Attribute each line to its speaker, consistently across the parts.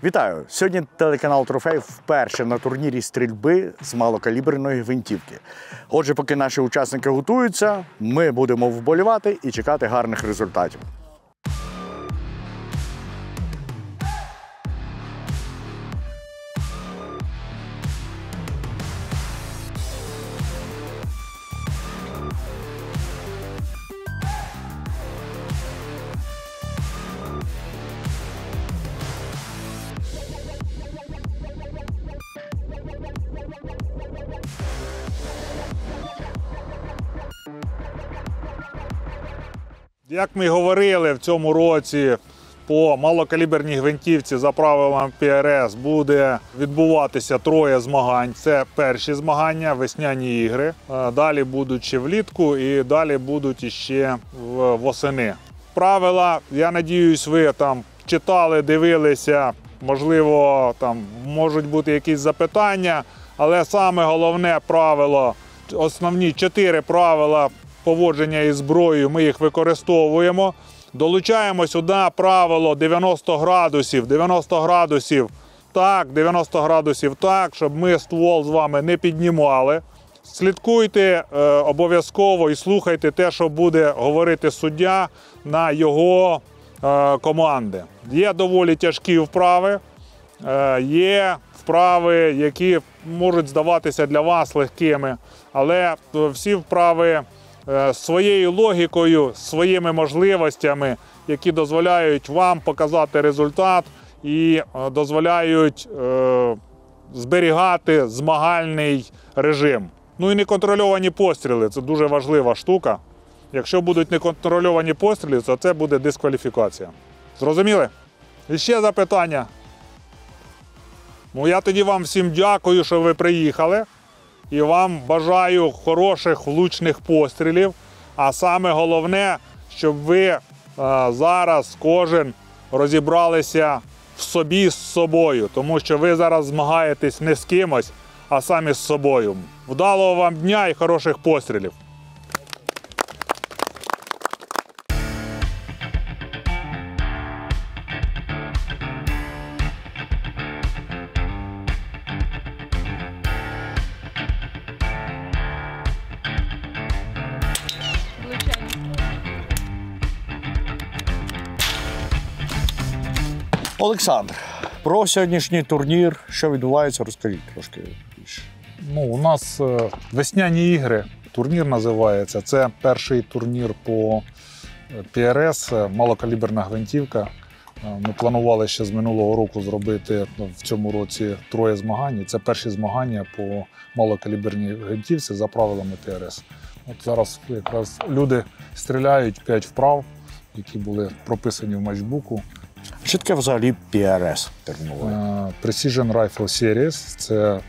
Speaker 1: Вітаю! Сьогодні телеканал Трофей вперше на турнірі стрільби з малокаліберної гвинтівки. Отже, поки наші учасники готуються, ми будемо вболівати і чекати гарних результатів.
Speaker 2: Як ми говорили, в цьому році по малокаліберній гвинтівці за правилами ПРС буде відбуватися 3 змагань. Це перші змагання, весняні ігри. Далі будуть ще влітку і далі будуть іще восени. Правила, я сподіваюся, ви там читали, дивилися, можливо, там можуть бути якісь запитання, але саме головне правило, основні 4 правила поводження із зброєю, ми їх використовуємо. Долучаємо сюди правило 90 градусів. 90 градусів так, 90 градусів так, щоб ми ствол з вами не піднімали. Слідкуйте обов'язково і слухайте те, що буде говорити суддя на його команди. Є доволі тяжкі вправи, є вправи, які можуть здаватися для вас легкими, але всі вправи своєю логікою, своїми можливостями, які дозволяють вам показати результат і дозволяють зберігати змагальний режим. Ну і неконтрольовані постріли – це дуже важлива штука. Якщо будуть неконтрольовані постріли, то це буде дискваліфікація. Зрозуміли? І ще запитання. Ну я тоді вам всім дякую, що ви приїхали. І вам бажаю хороших, влучних пострілів. А саме головне, щоб ви зараз кожен розібралися в собі з собою. Тому що ви зараз змагаєтесь не з кимось, а самі з собою. Вдалого вам дня і хороших пострілів!
Speaker 1: Олександр, про сьогоднішній турнір, що відбувається, розкажіть трошки більше.
Speaker 2: Ну, у нас весняні ігри, турнір називається. Це перший турнір по ПРС, малокаліберна гвинтівка. Ми планували ще з минулого року зробити в цьому році 3 змагань. Це перші змагання по малокаліберній гвинтівці за правилами ПРС. От зараз якраз люди стріляють 5 вправ, які були прописані в матчбуку.
Speaker 1: Що таке взагалі ПРС термінологія?
Speaker 2: Precision Rifle Series – це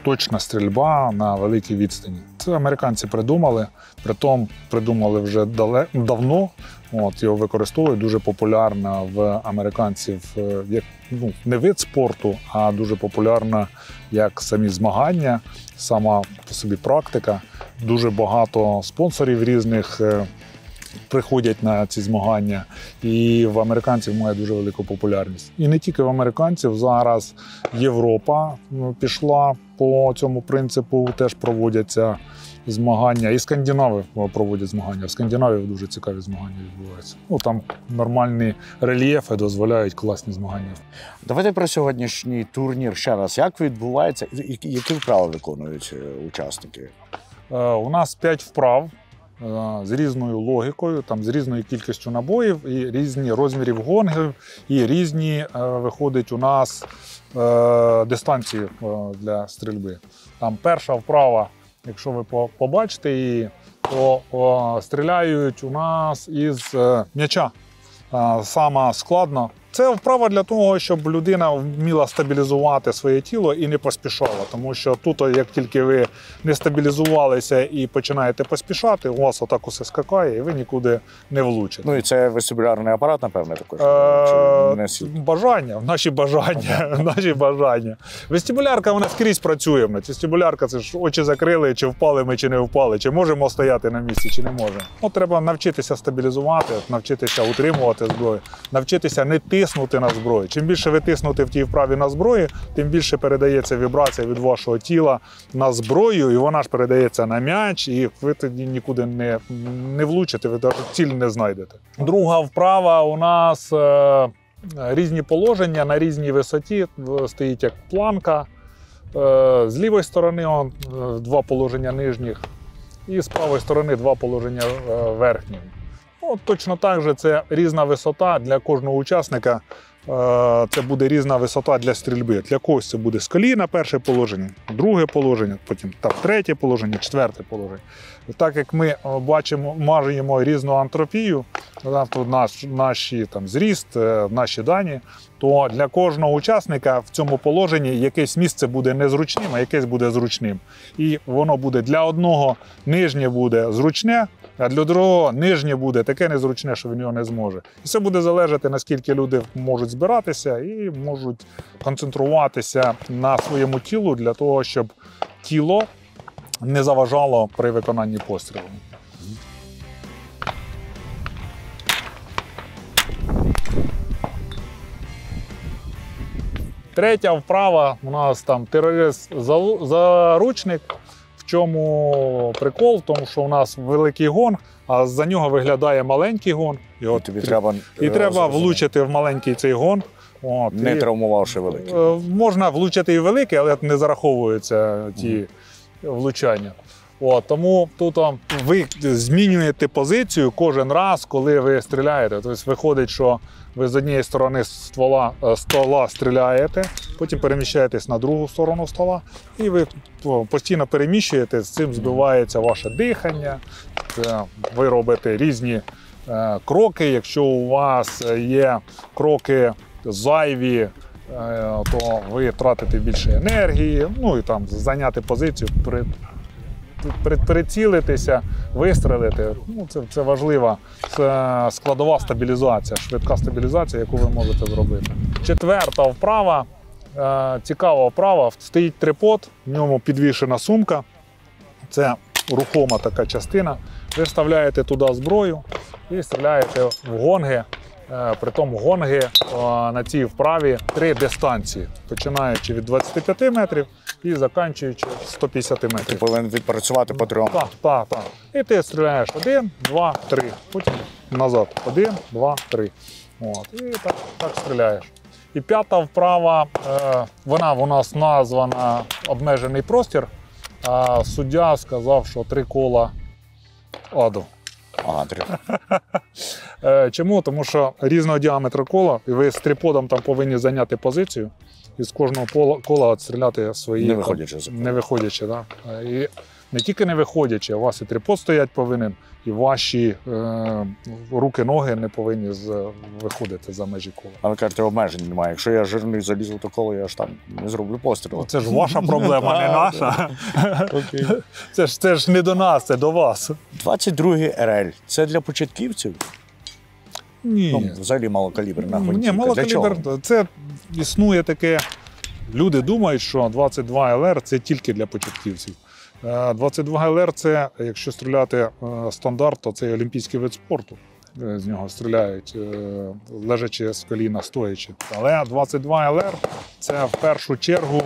Speaker 2: точна стрільба на великій відстані. Це американці придумали, притом придумали вже давно. От, його використовують, дуже популярна в американців як не вид спорту, а дуже популярна як самі змагання, сама по собі практика. Дуже багато спонсорів різних приходять на ці змагання, і в американців має дуже велику популярність. І не тільки в американців, зараз Європа пішла по цьому принципу, теж проводяться змагання. І скандинави проводять змагання. В Скандинавії дуже цікаві змагання відбуваються. Ну, там нормальні рельєфи дозволяють класні змагання.
Speaker 1: Давайте про сьогоднішній турнір ще раз. Як відбувається, які вправи виконують учасники?
Speaker 2: У нас 5 вправ з різною логікою, там, з різною кількістю набоїв, і різні розмірів гонгів, і різні, виходить, у нас дистанції для стрільби. Там перша вправа, якщо ви побачите її, то стріляють у нас із м'яча. Сама складно. Це вправа для того, щоб людина вміла стабілізувати своє тіло і не поспішала. Тому що тут, як тільки ви не стабілізувалися і починаєте поспішати, у вас отак усе скакає і ви нікуди не влучите.
Speaker 1: Ну і це вестибулярний апарат, напевне, також?
Speaker 2: Бажання, наші бажання. Вестибулярка, вона скрізь працює. Вестибулярка – це ж очі закрили, чи впали ми, чи не впали, чи можемо стояти на місці, чи не можемо. Треба навчитися стабілізувати, навчитися утримувати зброю, навчитися не тиснути на зброю. Чим більше ви тиснете в тій вправі на зброю, тим більше передається вібрація від вашого тіла на зброю, і вона ж передається на м'яч, і ви тоді нікуди не влучите, ви навіть ціль не знайдете. Друга вправа у нас різні положення на різній висоті, стоїть як планка. З лівої сторони два положення нижніх, і з правої сторони два положення верхніх. От точно так же це різна висота для кожного учасника. Це буде різна висота для стрільби. Для когось це буде з коліна перше положення, друге положення, потім там третє положення, четверте положення. Так як ми маємо різну антропію, наші там зріст, наші дані, то для кожного учасника в цьому положенні якесь місце буде незручним, а якесь буде зручним. І воно буде для одного нижнє буде зручне, а для другого нижнє буде таке незручне, що він його не зможе. І це буде залежати, наскільки люди можуть збиратися і можуть концентруватися на своєму тілу для того, щоб тіло не заважало при виконанні пострілу. Третя вправа у нас там терорист-заручник. В чому прикол? В тому, що у нас великий гон, а за нього виглядає маленький гон. І треба влучити в маленький цей гон. От,
Speaker 1: не травмувавши великий.
Speaker 2: Можна влучити і великий, але не зараховуються ті влучання. От, тому тут ви змінюєте позицію кожен раз, коли ви стріляєте. Тобто виходить, що ви з однієї сторони стола стріляєте, потім переміщаєтесь на другу сторону стола, і ви постійно переміщуєте, з цим збивається ваше дихання, ви робите різні кроки. Якщо у вас є кроки зайві, то ви тратите більше енергії, ну і там зайняти позицію, прицілитися, вистрелити. Ну, це важлива складова стабілізація, швидка стабілізація, яку ви можете зробити. Четверта вправа, цікава вправа, стоїть трипод, в ньому підвішена сумка, це рухома така частина. Ви вставляєте туди зброю і стріляєте в гонги. Притом гонги на цій вправі 3 дистанції, починаючи від 25 метрів і закінчуючи 150 метрів.
Speaker 1: Ти повинен відпрацювати по 3.
Speaker 2: Так. І ти стріляєш 1, 2, 3, потім назад 1, 2, 3. От. І так стріляєш. І п'ята вправа, вона у нас названа обмежений простір, а суддя сказав, що 3 кола аду.
Speaker 1: Ага, 3.
Speaker 2: Чому? Тому що різного діаметру кола, і ви з триподом там повинні зайняти позицію, і з кожного кола відстріляти свої... Не виходячи, так. І не тільки не виходячи, а у вас і трипод стоять повинен, і ваші руки-ноги не повинні виходити за межі кола.
Speaker 1: А ви кажете, обмежень немає. Якщо я жирний залізу до кола, я ж там не зроблю пострілу.
Speaker 2: Це ж ваша проблема, не наша. Це ж не до нас, це до вас.
Speaker 1: 22-й РЛ – це для початківців?
Speaker 2: Ні.
Speaker 1: Ну, взагалі малокаліберна гвинтівка.
Speaker 2: Ні, малокалібер, це існує таке. Люди думають, що 22 ЛР – це тільки для початківців. 22 ЛР – це, якщо стріляти стандарт, то це олімпійський вид спорту. З нього стріляють, лежачи з коліна, стоячи. Але 22 ЛР – це в першу чергу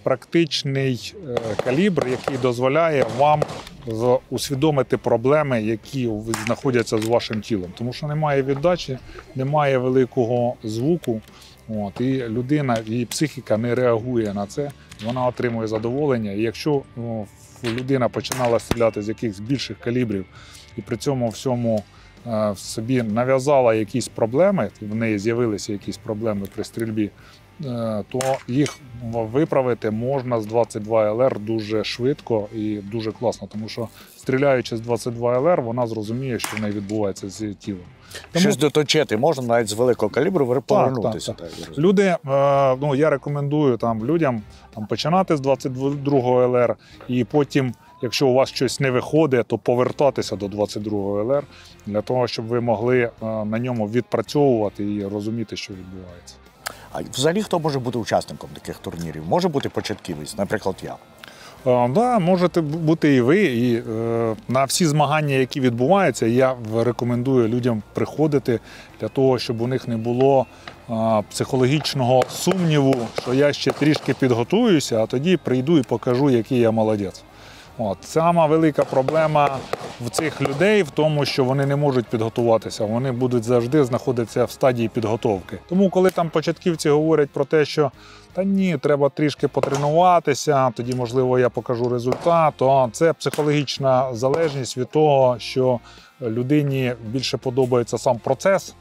Speaker 2: практичний калібр, який дозволяє вам усвідомити проблеми, які знаходяться з вашим тілом. Тому що немає віддачі, немає великого звуку. От, і людина, її психіка не реагує на це, вона отримує задоволення. І якщо людина починала стріляти з якихось більших калібрів і при цьому всьому собі нав'язала якісь проблеми, в неї з'явилися якісь проблеми при стрільбі, то їх виправити можна з 22 ЛР дуже швидко і дуже класно, тому що стріляючи з 22 ЛР, вона зрозуміє, що в неї відбувається з тілом.
Speaker 1: Щось доточити можна навіть з великого калібру повернутися.
Speaker 2: Так. Люди, я рекомендую людям починати з 22 ЛР і потім, якщо у вас щось не виходить, то повертатися до 22 ЛР для того, щоб ви могли на ньому відпрацьовувати і розуміти, що відбувається.
Speaker 1: А взагалі хто може бути учасником таких турнірів? Може бути початківець, наприклад, я?
Speaker 2: Да, можете бути і ви. І на всі змагання, які відбуваються, я рекомендую людям приходити для того, щоб у них не було психологічного сумніву, що я ще трішки підготуюся, а тоді прийду і покажу, який я молодець. От. Сама велика проблема в цих людей в тому, що вони не можуть підготуватися, вони будуть завжди знаходитися в стадії підготовки. Тому коли там початківці говорять про те, що та ні, треба трішки потренуватися, тоді, можливо, я покажу результат, то це психологічна залежність від того, що людині більше подобається сам процес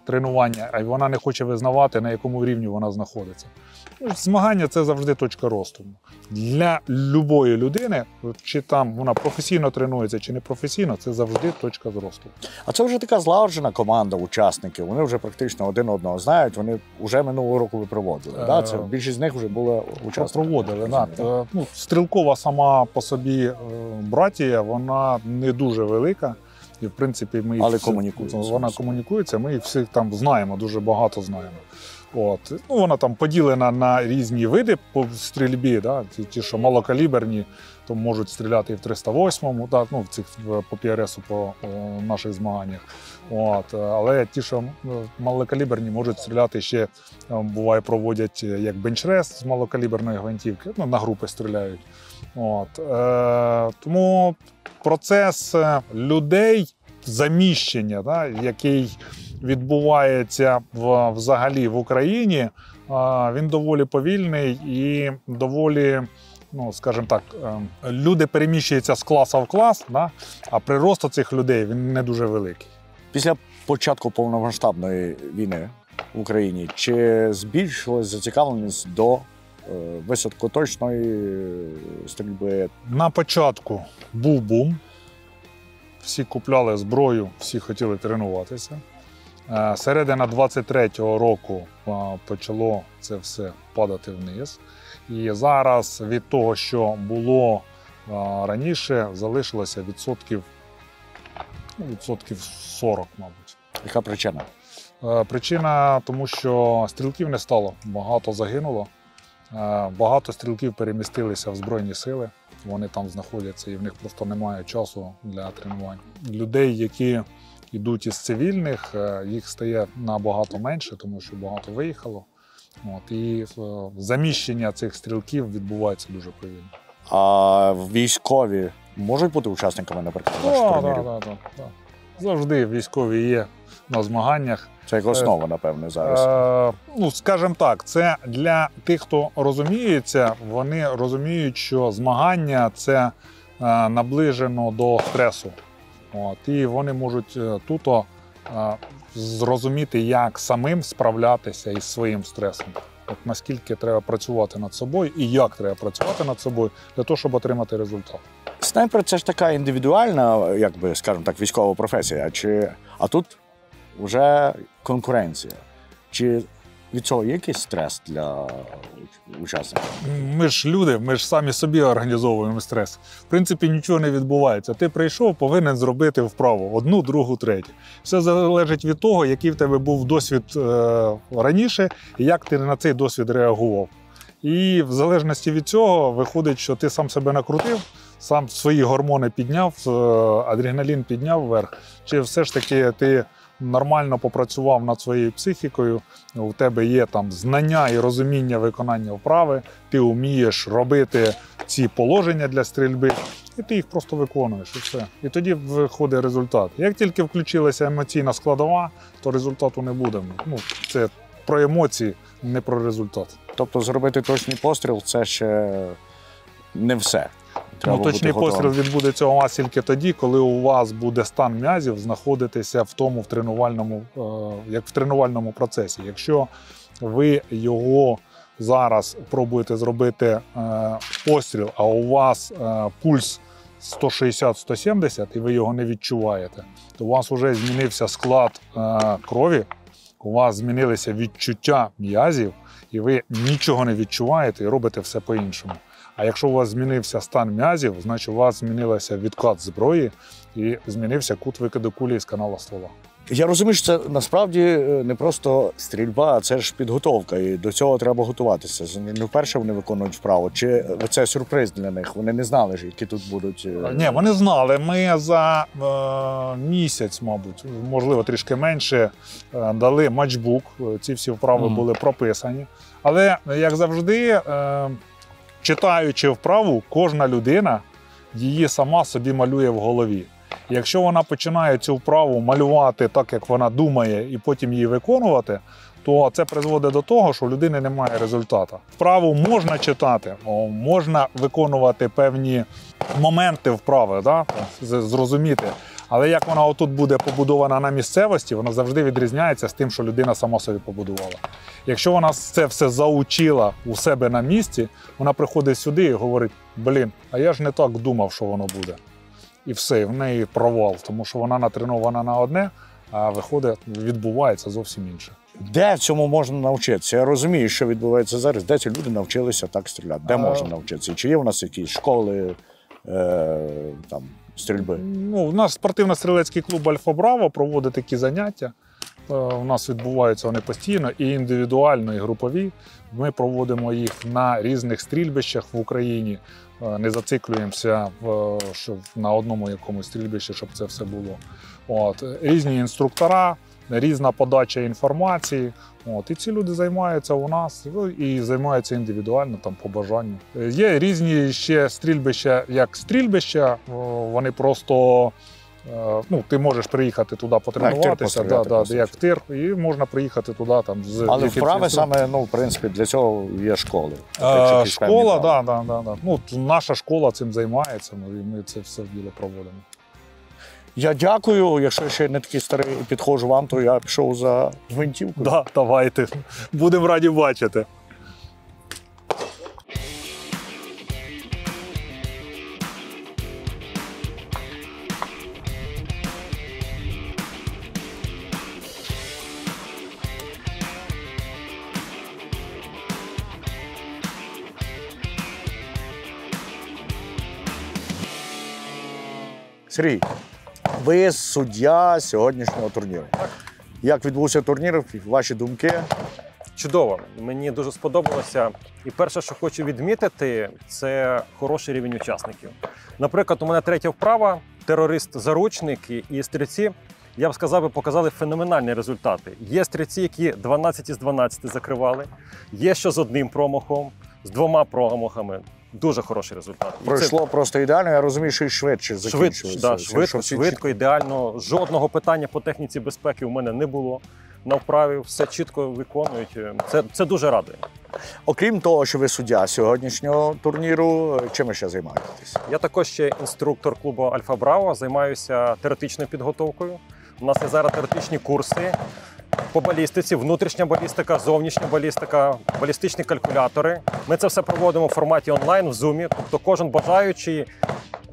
Speaker 2: тренування, а вона не хоче визнавати, на якому рівні вона знаходиться. Змагання – це завжди точка росту. Для будь-якої людини, чи там вона професійно тренується, чи не професійно, це завжди точка зросту.
Speaker 1: А це вже така злагоджена команда учасників. Вони вже практично один одного знають, вони вже минулого року ви проводили. Да? Це більшість з них вже були учасниками.
Speaker 2: Проводили, так. Ну, стрілкова сама по собі братія, вона не дуже велика. І, в принципі, ми
Speaker 1: але комунікується.
Speaker 2: Вона комунікується, ми їх всіх там знаємо, дуже багато знаємо. От. Ну, вона там поділена на різні види по стрільбі. Да? Ті, що малокаліберні, то можуть стріляти і в 308-му, да? Ну, в цих по ПРСу, по наших змаганнях. От. Але ті, що малокаліберні, можуть стріляти ще, буває, проводять як бенчрест з малокаліберної гвинтівки, ну, на групи стріляють. От. Тому процес людей, заміщення, да, який відбувається взагалі в Україні, він доволі повільний і доволі, ну, скажімо так, люди переміщуються з класу в клас, да, а прирост цих людей він не дуже великий.
Speaker 1: Після початку повномасштабної війни в Україні чи збільшилась зацікавленість до високоточної стрільби?
Speaker 2: На початку був бум. Всі купляли зброю, всі хотіли тренуватися. Середина 23-го року почало це все падати вниз. І зараз від того, що було раніше, залишилося відсотків 40, мабуть.
Speaker 1: Яка причина?
Speaker 2: Причина тому, що стрілків не стало, багато загинуло. Багато стрілків перемістилися в Збройні сили, вони там знаходяться і в них просто немає часу для тренувань. Людей, які йдуть із цивільних, їх стає набагато менше, тому що багато виїхало. От, і заміщення цих стрілків відбувається дуже повільно.
Speaker 1: А військові можуть бути учасниками, наприклад, ваших турнірів?
Speaker 2: Так. Завжди військові є на змаганнях.
Speaker 1: Це як основа, напевне, зараз.
Speaker 2: Ну, скажімо так, це для тих, хто розуміється, вони розуміють, що змагання – це наближено до стресу. От, і вони можуть тут зрозуміти, як самим справлятися із своїм стресом. От наскільки треба працювати над собою і як треба працювати над собою для того, щоб отримати результат.
Speaker 1: Снайпер – це ж така індивідуальна, як би, скажімо так, військова професія, а тут вже конкуренція. Чи від цього є якийсь стрес для учасників?
Speaker 2: Ми ж люди, ми ж самі собі організовуємо стрес. В принципі, нічого не відбувається. Ти прийшов, повинен зробити вправу. Одну, другу, третю. Все залежить від того, який в тебе був досвід раніше і як ти на цей досвід реагував. І в залежності від цього виходить, що ти сам себе накрутив, сам свої гормони підняв, адреналін підняв вверх, чи все ж таки ти нормально попрацював над своєю психікою, у тебе є там знання і розуміння виконання вправи, ти вмієш робити ці положення для стрільби, і ти їх просто виконуєш, і все. І тоді виходить результат. Як тільки включилася емоційна складова, то результату не буде. Ну, це про емоції, не про результат.
Speaker 1: Тобто зробити точний постріл – це ще не все.
Speaker 2: Точний постріл відбудеться у вас тільки тоді, коли у вас буде стан м'язів знаходитися в тренувальному процесі. Якщо ви його зараз пробуєте зробити постріл, а у вас пульс 160-170 і ви його не відчуваєте, то у вас вже змінився склад крові, у вас змінилися відчуття м'язів, і ви нічого не відчуваєте і робите все по-іншому. А якщо у вас змінився стан м'язів, значить у вас змінився відкат зброї і змінився кут викиду кулі із канала ствола.
Speaker 1: Я розумію, що це насправді не просто стрільба, а це ж підготовка, і до цього треба готуватися. Не вперше вони виконують вправу. Чи це сюрприз для них? Вони не знали, які тут будуть.
Speaker 2: Ні, вони знали. Ми за місяць, мабуть, можливо, трішки менше, дали матчбук. Ці всі вправи були прописані. Але, як завжди, читаючи вправу, кожна людина її сама собі малює в голові. Якщо вона починає цю вправу малювати так, як вона думає, і потім її виконувати, то це призводить до того, що у людини немає результату. Вправу можна читати, можна виконувати певні моменти вправи, да? Зрозуміти. Але як вона отут буде побудована на місцевості, вона завжди відрізняється з тим, що людина сама собі побудувала. Якщо вона це все заучила у себе на місці, вона приходить сюди і говорить: блін, а я ж не так думав, що воно буде. І все, і в неї провал, тому що вона натренована на одне, а виходить, відбувається зовсім інше.
Speaker 1: Де цьому можна навчитися? Я розумію, що відбувається зараз. Де ці люди навчилися так стріляти? Де можна навчитися? Чи є у нас якісь школи там, стрільби?
Speaker 2: У нас спортивно-стрілецький клуб «Альфа-Браво» проводить такі заняття. У нас відбуваються вони постійно, і індивідуально, і групові. Ми проводимо їх на різних стрільбищах в Україні. Не зациклюємося на одному якомусь стрільбищі, щоб це все було. Різні інструктора, різна подача інформації. І ці люди займаються у нас і займаються індивідуально, там, по бажанню. Є різні ще стрільбища, як стрільбища, вони просто... ти можеш приїхати туди потренуватися, як в тир, і можна приїхати туди там з.
Speaker 1: Але вправи саме, в принципі, для цього є школи.
Speaker 2: Школа, так. Наша школа цим займається, і ми це все діло проводимо.
Speaker 1: Я дякую. Якщо ще не такий старий і підходжу вам, то я пішов за гвинтівкою.
Speaker 2: Так, давайте. Будемо раді бачити.
Speaker 1: Сергій, ви суддя сьогоднішнього турніру. Як відбувся турнір? Ваші думки?
Speaker 3: Чудово. Мені дуже сподобалося. І перше, що хочу відмітити, це хороший рівень учасників. Наприклад, у мене третя вправа, терорист-заручник і стрільці, я б сказав, показали феноменальні результати. Є стрільці, які 12 із 12 закривали, є що з одним промахом, з 2 промахами. Дуже хороший результат.
Speaker 1: Пройшло просто ідеально, я розумію, що і швидше закінчилося.
Speaker 3: Швидко, ідеально. Жодного питання по техніці безпеки у мене не було. На вправі все чітко виконують. Це дуже радує.
Speaker 1: Окрім того, що ви суддя сьогоднішнього турніру, чим ви ще займаєтесь?
Speaker 3: Я також ще інструктор клубу «Альфа-Браво», займаюся теоретичною підготовкою. У нас є зараз теоретичні курси по балістиці, внутрішня балістика, зовнішня балістика, балістичні калькулятори. Ми це все проводимо в форматі онлайн, в Zoom. Тобто кожен бажаючий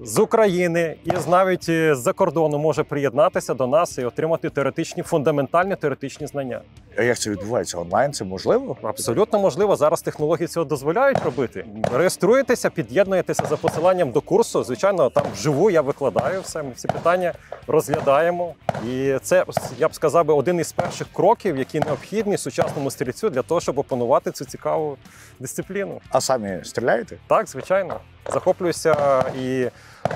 Speaker 3: з України і навіть з-за кордону може приєднатися до нас і отримати фундаментальні теоретичні знання.
Speaker 1: А як це відбувається? Онлайн це можливо?
Speaker 3: Абсолютно можливо. Зараз технології цього дозволяють робити. Реєструєтеся, під'єднуєтеся за посиланням до курсу. Звичайно, там вживу я викладаю все, ми всі питання розглядаємо. І це, я б сказав, один із перших кроків, які необхідні сучасному стрільцю для того, щоб опанувати цю цікаву дисципліну.
Speaker 1: А самі стріляєте?
Speaker 3: Так, звичайно. Захоплююся і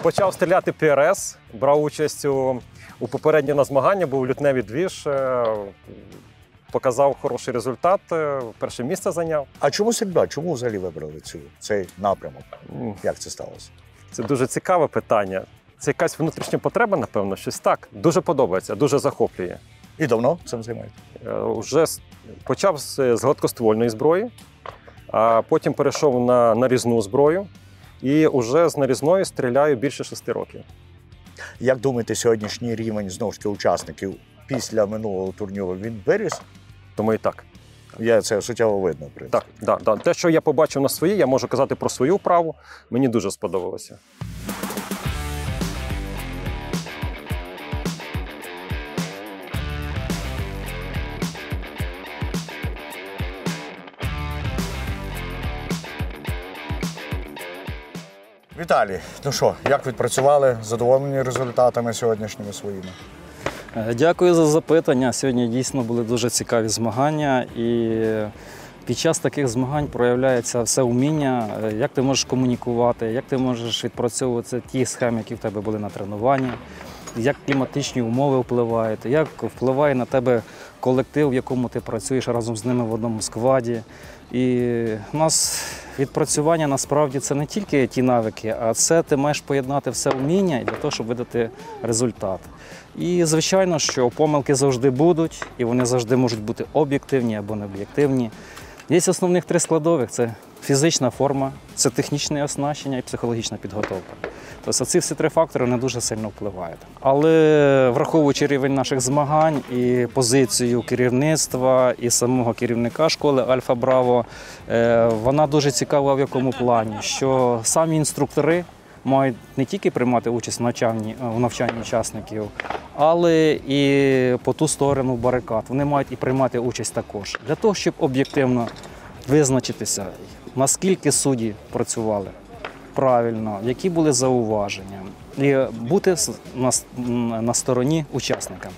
Speaker 3: почав стріляти ПРС, брав участь у попередньо на змагання, був лютневий двіж, показав хороший результат, перше місце зайняв.
Speaker 1: А чому стрільба? Чому взагалі вибрали цей напрямок? Як це сталося?
Speaker 3: Це дуже цікаве питання. Це якась внутрішня потреба, напевно, щось так. Дуже подобається, дуже захоплює.
Speaker 1: І давно цим займаєтесь?
Speaker 3: Вже почав з гладкоствольної зброї, а потім перейшов на нарізну зброю. І вже з нарізною стріляю більше 6 років.
Speaker 1: Як думаєте, сьогоднішній рівень, знову ж таки, учасників після минулого турніру, він виріс?
Speaker 3: Тому і так.
Speaker 1: Це суттєво видно.
Speaker 3: Так. Те, що я побачив на своїй, я можу казати про свою вправу, мені дуже сподобалося.
Speaker 1: Віталій, ну що, як відпрацювали? Задоволені результатами сьогоднішніми своїми?
Speaker 4: Дякую за запитання. Сьогодні дійсно були дуже цікаві змагання, і під час таких змагань проявляється все вміння, як ти можеш комунікувати, як ти можеш відпрацьовувати ті схеми, які в тебе були на тренуванні, як кліматичні умови впливають, як впливає на тебе колектив, в якому ти працюєш разом з ними в одному складі. І у нас відпрацювання насправді це не тільки ті навики, а це ти маєш поєднати все вміння для того, щоб видати результат. І звичайно, що помилки завжди будуть, і вони завжди можуть бути об'єктивні або необ'єктивні. Є основних 3 складових – це фізична форма, це технічне оснащення і психологічна підготовка. Тобто ці всі 3 фактори не дуже сильно впливають. Але враховуючи рівень наших змагань і позицію керівництва і самого керівника школи Альфа Браво, вона дуже цікава в якому плані, що самі інструктори мають не тільки приймати участь в навчанні учасників, але і по ту сторону барикад. Вони мають і приймати участь також. Для того, щоб об'єктивно визначитися, наскільки судді працювали правильно, які були зауваження, і бути на стороні учасника.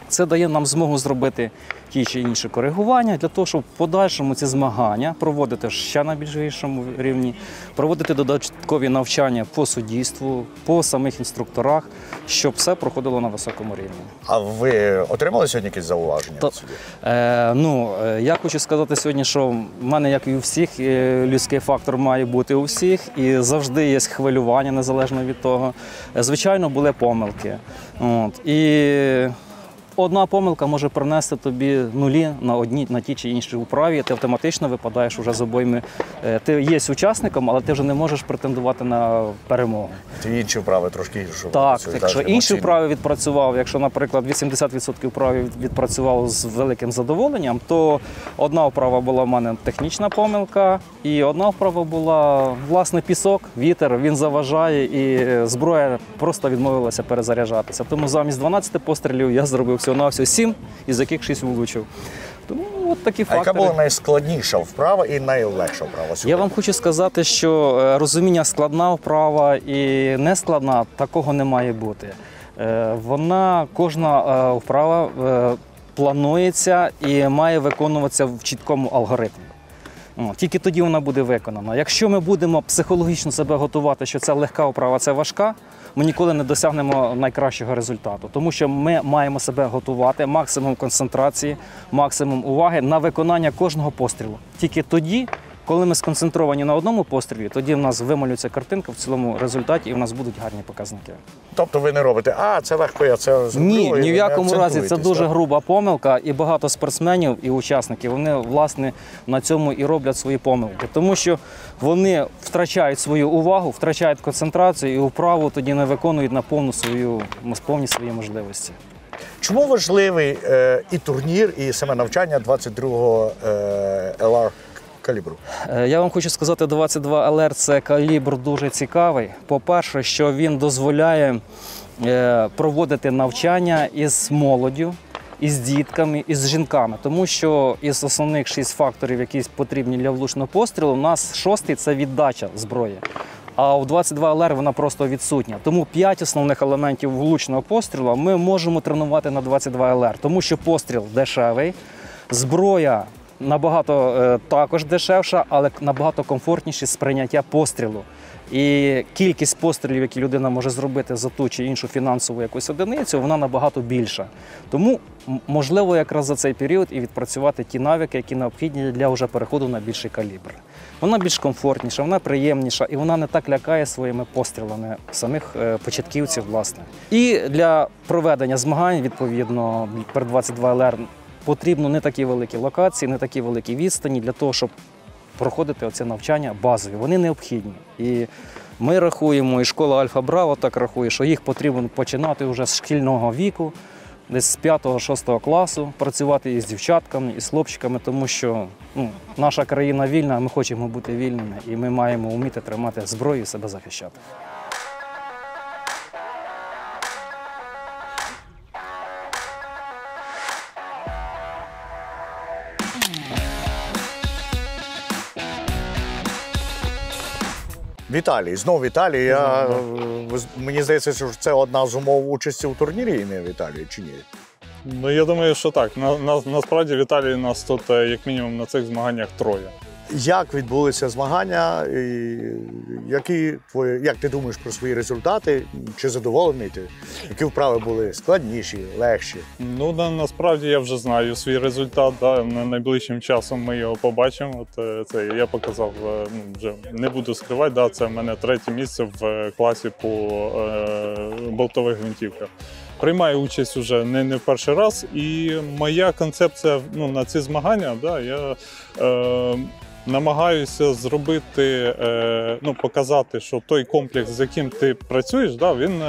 Speaker 4: Це дає нам змогу зробити ті чи інші коригування для того, щоб в подальшому ці змагання проводити ще на більш вищому рівні, проводити додаткові навчання по суддівству, по самих інструкторах, щоб все проходило на високому рівні.
Speaker 1: А ви отримали сьогодні якісь зауваження?
Speaker 4: Я хочу сказати сьогодні, що в мене, як і у всіх, людський фактор має бути у всіх, і завжди є хвилювання, незалежно від того. Звичайно, були помилки. Одна помилка може принести тобі нулі на тій чи іншій вправі, ти автоматично випадаєш вже з обойми. Ти є учасником, але ти вже не можеш претендувати на перемогу.
Speaker 1: Ти інші вправи трошки гірше.
Speaker 4: Так, якщо інші вправи відпрацював, якщо, наприклад, 80% вправ відпрацював з великим задоволенням, то одна вправа була в мене технічна помилка, і одна вправа була, власне, пісок, вітер, він заважає, і зброя просто відмовилася перезаряджатися. Тому замість 12 пострілів я зробив всього-навсього 7, із яких 6 влучив. Тому от такі фактори.
Speaker 1: А яка була найскладніша вправа і найлегша вправа сьогодні?
Speaker 4: Я вам хочу сказати, що розуміння складна вправа і нескладна, такого не має бути. Кожна вправа планується і має виконуватися в чіткому алгоритмі. Тільки тоді вона буде виконана. Якщо ми будемо психологічно себе готувати, що це легка вправа, це важка, ми ніколи не досягнемо найкращого результату. Тому що ми маємо себе готувати, максимум концентрації, максимум уваги на виконання кожного пострілу. Тільки тоді, коли ми сконцентровані на одному пострілі, тоді в нас вималюється картинка в цілому результаті і в нас будуть гарні показники.
Speaker 1: Тобто ви не робите, це легко, я це зроблю?
Speaker 4: Ні в якому разі. Це дуже груба помилка, і багато спортсменів і учасників, вони, власне, на цьому і роблять свої помилки. Тому що вони втрачають свою увагу, втрачають концентрацію і вправу тоді не виконують на повні свої можливості.
Speaker 1: Чому важливий і турнір, і саме навчання 22-го LR калібру?
Speaker 4: Я вам хочу сказати, 22 ЛР – це калібр дуже цікавий. По-перше, що він дозволяє проводити навчання із молоддю, із дітками, із жінками. Тому що із основних 6 факторів, які потрібні для влучного пострілу, у нас 6-й – це віддача зброї. А у 22 ЛР вона просто відсутня. Тому 5 основних елементів влучного пострілу ми можемо тренувати на 22 ЛР. Тому що постріл дешевий, зброя набагато також дешевша, але набагато комфортніше сприйняття пострілу. І кількість пострілів, які людина може зробити за ту чи іншу фінансову якусь одиницю, вона набагато більша. Тому можливо якраз за цей період і відпрацювати ті навики, які необхідні для вже переходу на більший калібр. Вона більш комфортніша, вона приємніша і вона не так лякає своїми пострілами самих початківців, власне. І для проведення змагань, відповідно, перед 22 ЛР потрібно не такі великі локації, не такі великі відстані для того, щоб проходити оце навчання базові. Вони необхідні. І ми рахуємо, і школа Альфа Браво так рахує, що їх потрібно починати вже з шкільного віку, десь з 5-6 класу, працювати із дівчатками, із хлопчиками, тому що наша країна вільна, ми хочемо бути вільними, і ми маємо вміти тримати зброю і себе захищати.
Speaker 1: Віталій, знову Віталій. Мені здається, що це одна з умов участі у турнірі, і не Віталій, чи ні?
Speaker 2: Ну, я думаю, що так. Насправді, Віталій, нас тут, як мінімум, на цих змаганнях троє.
Speaker 1: Як відбулися змагання? Як ти думаєш про свої результати? Чи задоволений ти? Які вправи були складніші, легші?
Speaker 2: Ну, насправді я вже знаю свій результат. Да. Найближчим часом ми його побачимо. Це я показав, вже не буду скривати, да, це в мене 3-е місце в класі по болтових гвинтівках. Приймаю участь уже не в перший раз, і моя концепція на ці змагання, да, я намагаюся зробити, показати, що той комплекс, з яким ти працюєш, да, він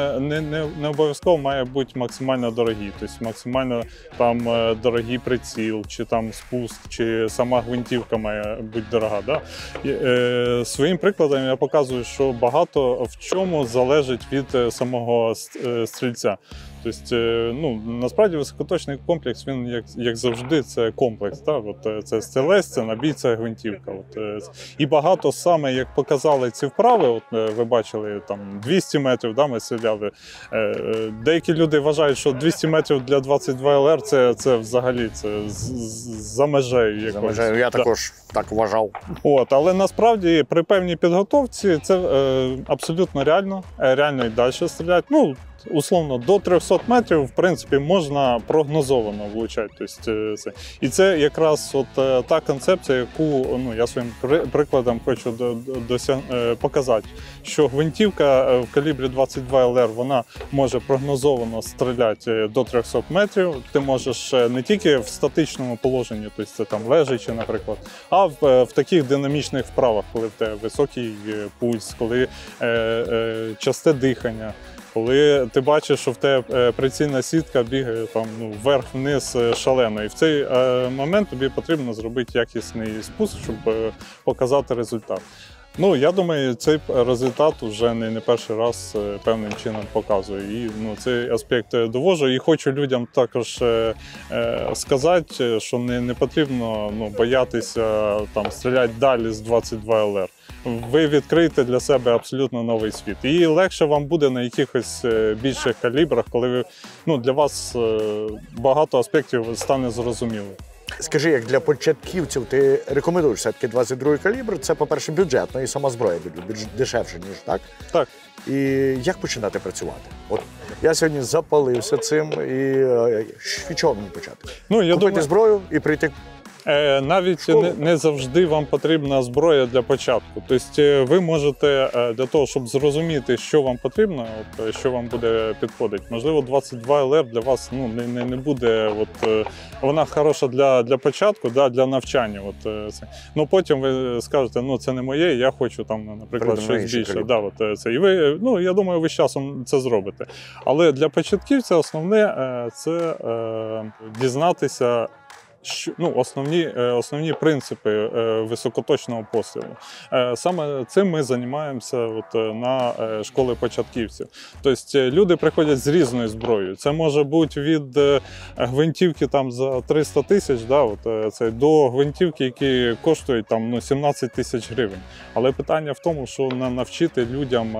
Speaker 2: не обов'язково має бути максимально дорогий. Тобто максимально там дорогий приціл, чи там спуск, чи сама гвинтівка має бути дорога. Да. Своїм прикладом я показую, що багато в чому залежить від самого стрільця. Тобто, насправді високоточний комплекс, він, як завжди, це комплекс. Так? Це стрілець, це набій, це гвинтівка. І багато саме, як показали ці вправи, ви бачили, там 200 метрів, да, ми стріляли. Деякі люди вважають, що 200 метрів для 22 ЛР це взагалі за межею.
Speaker 1: За межею, я також так вважав.
Speaker 2: Але насправді при певній підготовці це абсолютно реально і далі стріляти. Условно, до 300 метрів, в принципі, можна прогнозовано влучати. Тобто, і це якраз та концепція, яку я своїм прикладом хочу показати, що гвинтівка в калібрі 22 ЛР, вона може прогнозовано стріляти до 300 метрів. Ти можеш не тільки в статичному положенні, тобто це там лежачи, наприклад, а в таких динамічних вправах, коли в тебе високий пульс, коли часте дихання. Коли ти бачиш, що в тебе прицільна сітка бігає вверх-вниз шалено. І в цей момент тобі потрібно зробити якісний спуск, щоб показати результат. Я думаю, цей результат вже не перший раз певним чином показує. І цей аспект довожу. І хочу людям також сказати, що не потрібно боятися стріляти далі з 22 ЛР. Ви відкриєте для себе абсолютно новий світ. І легше вам буде на якихось більших калібрах, коли для вас багато аспектів стане зрозуміло.
Speaker 1: Скажи, як для початківців ти рекомендуєш все-таки 22-й калібр? Це, по-перше, бюджетно і сама зброя дешевше, ніж, так?
Speaker 2: Так.
Speaker 1: І як починати працювати? Я сьогодні запалився цим, і від чого мені почати? Купити зброю і прийти.
Speaker 2: Навіть не завжди вам потрібна зброя для початку. Тобто ви можете для того, щоб зрозуміти, що вам потрібно, що вам буде підходити. Можливо, 22 ЛР для вас не буде, вона хороша для початку, для навчання. Потім ви скажете, це не моє, я хочу наприклад, щось більше. І ви, я думаю, ви з часом це зробите. Але для початківця основне це дізнатися, основні принципи високоточного пострілу. Саме цим ми займаємося на школі початківців. Тобто люди приходять з різною зброєю. Це може бути від гвинтівки за 300 тисяч, до гвинтівки, які коштують 17 тисяч гривень. Але питання в тому, що навчити людям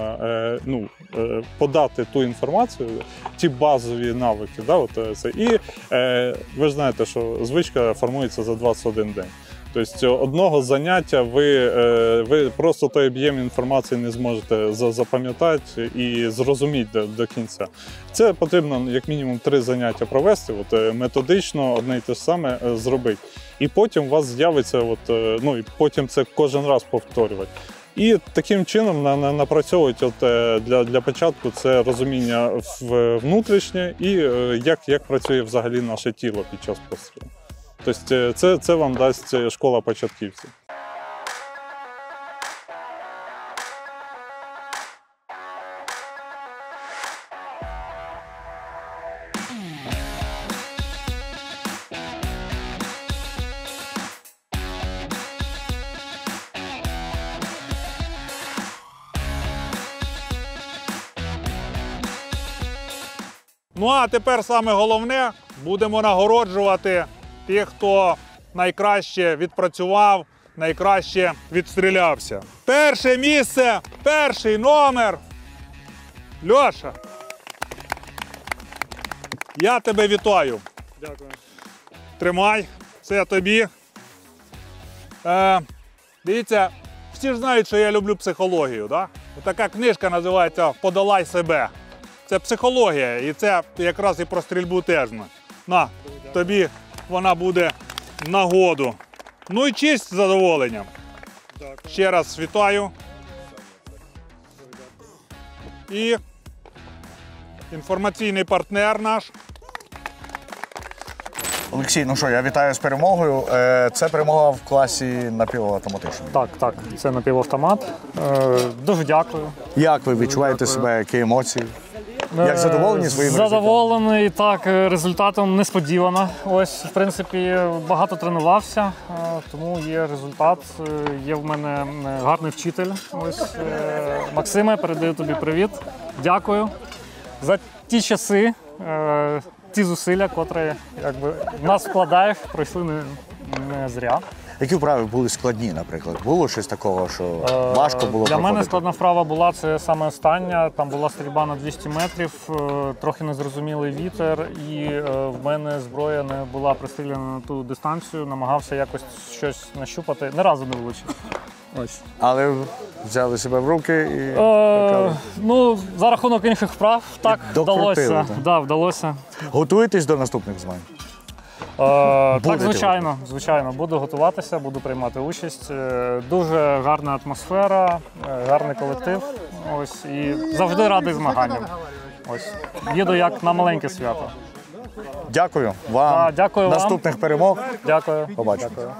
Speaker 2: подати ту інформацію, ті базові навики. І ви ж знаєте, що звичка формується за 21 день. Тобто одного заняття ви просто той об'єм інформації не зможете запам'ятати і зрозуміти до кінця. Це потрібно як мінімум 3 заняття провести, методично одне й те ж саме зробити. І потім у вас з'явиться, і потім це кожен раз повторювати. І таким чином напрацьовують для початку це розуміння внутрішнє і як працює взагалі наше тіло під час пострілу. Тобто це вам дасть школа початківців. А тепер саме головне, будемо нагороджувати тих, хто найкраще відпрацював найкраще відстрілявся. Перше місце, перший номер. Льоша, я тебе вітаю.
Speaker 5: Дякую.
Speaker 2: Тримай, це тобі. Дивіться, всі ж знають, що я люблю психологію. Да? Така книжка називається «Подолай себе». Це психологія, і це якраз і про стрільбу теж. На, тобі вона буде в нагоду. Ну і честь з задоволенням. Ще раз вітаю. І інформаційний партнер наш.
Speaker 1: Олексій, ну що, я вітаю з перемогою. Це перемога в класі напівавтоматичний.
Speaker 5: Так, це напівавтомат. Дуже дякую.
Speaker 1: Як ви відчуваєте себе, які емоції? Як задоволені своїм результатом?
Speaker 5: Задоволений, так, результатом несподівано. Ось, в принципі, багато тренувався, тому є результат. Є в мене гарний вчитель. Ось, Максиме, передаю тобі привіт. Дякую за ті часи, ті зусилля, котрі в нас вкладаєш, пройшли не зря.
Speaker 1: Які вправи були складні, наприклад? Було щось такого, що важко було
Speaker 5: Для мене
Speaker 1: проходити?
Speaker 5: складна вправа була, це саме остання. Там була стрільба на 200 метрів, трохи незрозумілий вітер, і в мене зброя не була пристріляна на ту дистанцію, намагався якось щось нащупати. Ні разу не влучив. Ось.
Speaker 1: Але взяли себе в руки і...
Speaker 5: Ну, за рахунок інших вправ, так,
Speaker 1: докрутили,
Speaker 5: вдалося.
Speaker 1: так?
Speaker 5: Да, вдалося.
Speaker 1: Готуєтесь до наступних змагань?
Speaker 5: Так, звичайно, буду готуватися, буду приймати участь. Дуже гарна атмосфера, гарний колектив. Ось, і завжди радий змаганням. Ось, їду як на маленьке свято.
Speaker 1: Дякую вам.
Speaker 5: Дякую вам.
Speaker 1: Наступних перемог.
Speaker 5: Дякую.
Speaker 1: Побачимо.
Speaker 5: Дякую.